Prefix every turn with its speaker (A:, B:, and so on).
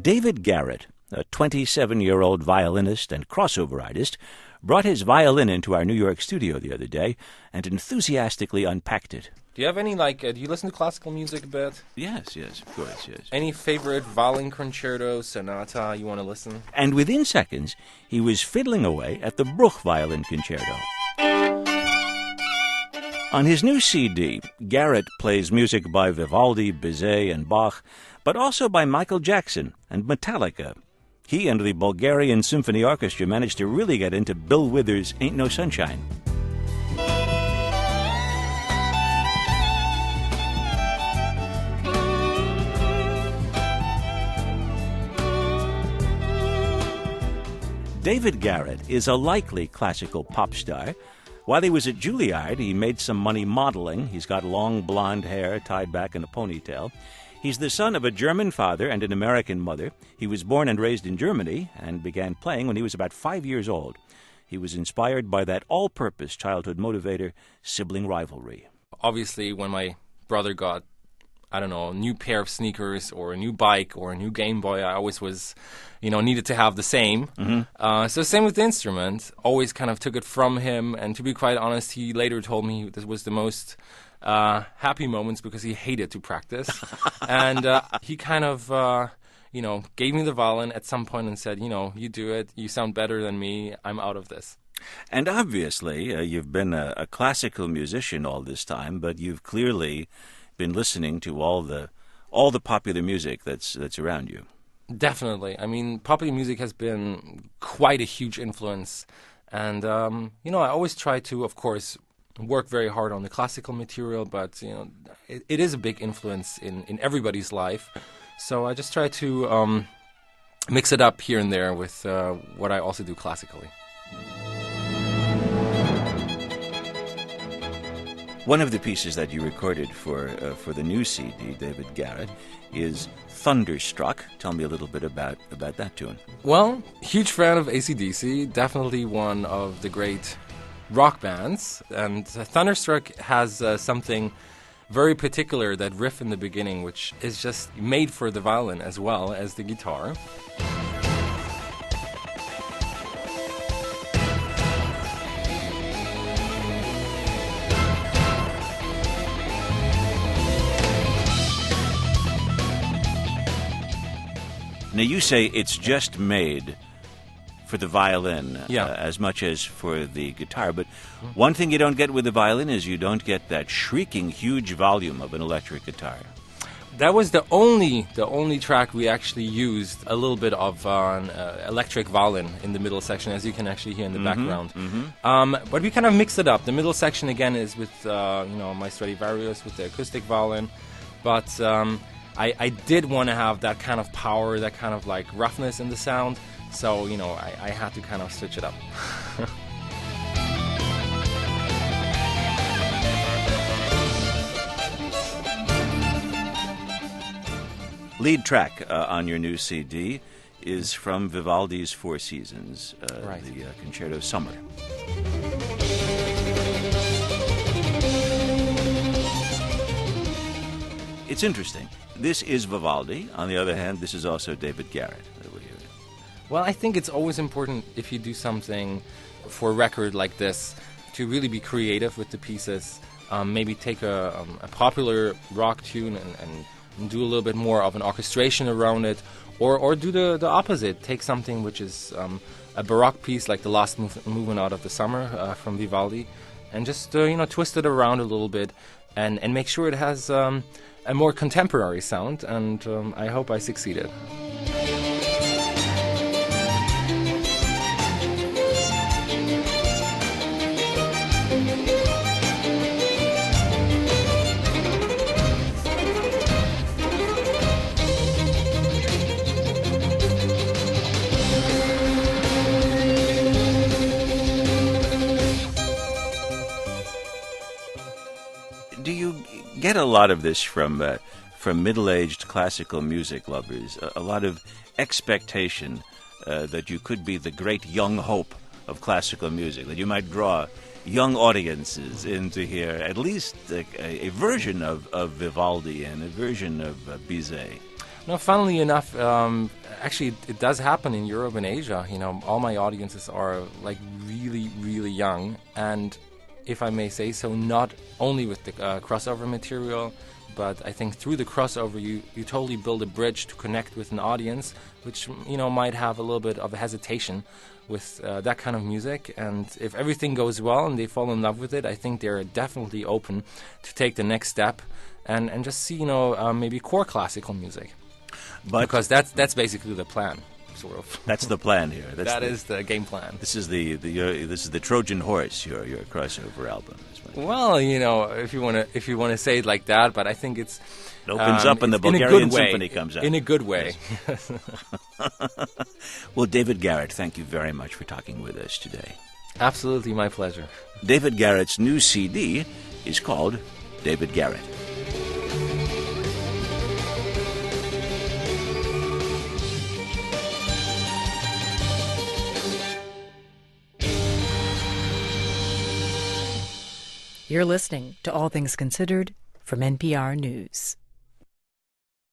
A: David Garrett, a 27-year-old violinist and crossover artist, brought his violin into our New York studio the other day and enthusiastically unpacked it.
B: Do you have any, do you listen to classical music a bit?
A: Yes, of course, yes.
B: Any favorite violin concerto, sonata you want to listen?
A: And within seconds, he was fiddling away at the Bruch Violin Concerto. On his new CD, Garrett plays music by Vivaldi, Bizet, and Bach, but also by Michael Jackson and Metallica. He and the Bulgarian Symphony Orchestra managed to really get into Bill Withers' Ain't No Sunshine. David Garrett is a likely classical pop star. While he was at Juilliard, he made some money modeling. He's got long blonde hair tied back in a ponytail. He's the son of a German father and an American mother. He was born and raised in Germany and began playing when he was about 5 years old. He was inspired by that all-purpose childhood motivator, sibling rivalry.
B: Obviously, when my brother got, a new pair of sneakers or a new bike or a new Game Boy, I always was, needed to have the same.
A: Mm-hmm.
B: So same with the instrument. Always kind of took it from him. And to be quite honest, he later told me this was the most happy moments because he hated to practice. And he kind of, gave me the violin at some point and said, you do it. You sound better than me. I'm out of this.
A: And obviously, you've been a classical musician all this time, but you've clearly been listening to all the popular music that's around you.
B: Definitely. I mean, popular music has been quite a huge influence. And, I always try to, of course, work very hard on the classical material, but, it is a big influence in everybody's life. So I just try to mix it up here and there with what I also do classically.
A: One of the pieces that you recorded for the new CD, David Garrett, is Thunderstruck. Tell me a little bit about that tune.
B: Well, huge fan of AC/DC, definitely one of the great rock bands. And Thunderstruck has something very particular, that riff in the beginning, which is just made for the violin as well as the guitar.
A: Now, you say it's just made for the violin as much as for the guitar, but one thing you don't get with the violin is you don't get that shrieking huge volume of an electric guitar.
B: That was the only track we actually used a little bit of an electric violin in the middle section, as you can actually hear in the background.
A: Mm-hmm.
B: But we kind of mixed it up. The middle section again is with my Stradivarius with the acoustic violin, but I did want to have that kind of power, that kind of roughness in the sound, so I had to kind of switch it up.
A: Lead track on your new CD is from Vivaldi's Four Seasons,
B: right.
A: The Concerto Summer. It's interesting. This is Vivaldi. On the other hand, this is also David Garrett that we hear.
B: Well, I think it's always important if you do something for a record like this to really be creative with the pieces. Maybe take a popular rock tune and do a little bit more of an orchestration around it, or do the opposite. Take something which is a Baroque piece like the last movement out of the summer from Vivaldi, and just twist it around a little bit and make sure it has a more contemporary sound, and I hope I succeeded.
A: Do you get a lot of this from middle-aged classical music lovers? A lot of expectation that you could be the great young hope of classical music, that you might draw young audiences in to hear at least a version of Vivaldi and a version of Bizet.
B: No, funnily enough, actually, it does happen in Europe and Asia. All my audiences are like really, really young, and if I may say so, not only with the crossover material, but I think through the crossover you totally build a bridge to connect with an audience, which might have a little bit of a hesitation with that kind of music. And if everything goes well and they fall in love with it, I think they're definitely open to take the next step and just see maybe core classical music. But because that's basically the plan. Sort of.
A: That's the plan here.
B: That is the game plan.
A: This is the Trojan horse. Your crossover album.
B: Well, if you want to say it like that, but I think it
A: opens up and the Bulgarian Symphony comes out
B: in a good way.
A: Yes. Well, David Garrett, thank you very much for talking with us today.
B: Absolutely, my pleasure.
A: David Garrett's new CD is called David Garrett.
C: You're listening to All Things Considered from NPR News.